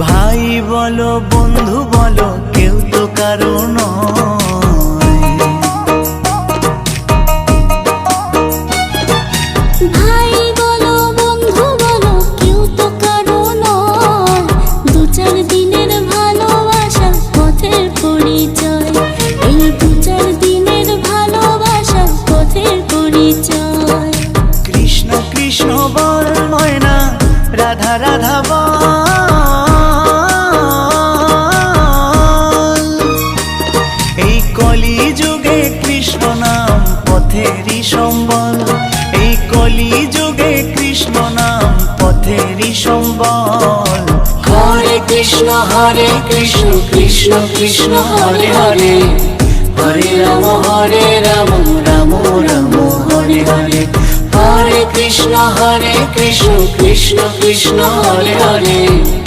ভাই বলো বন্ধু বলো কেউ তো কারো নয়। ভাই বলো বন্ধু বলো কেউ তো কারো নয়। দু চার দিনের ভালোবাসা পথের পরিচয়। এই দু চার দিনের ভালোবাসা পথের পরিচয়। কৃষ্ণ কৃষ্ণ বল ময়না, রাধা রাধা বল। এই কলি যুগে কৃষ্ণ নাম পথেরই সম্বল। এই কলি যুগে কৃষ্ণ নাম পথেরই সম্বল। হরে কৃষ্ণ কৃষ্ণ কৃষ্ণ হরে হরে, হরে রাম রাম রাম হরে হরে। হরে কৃষ্ণ কৃষ্ণ কৃষ্ণ হরে হরে।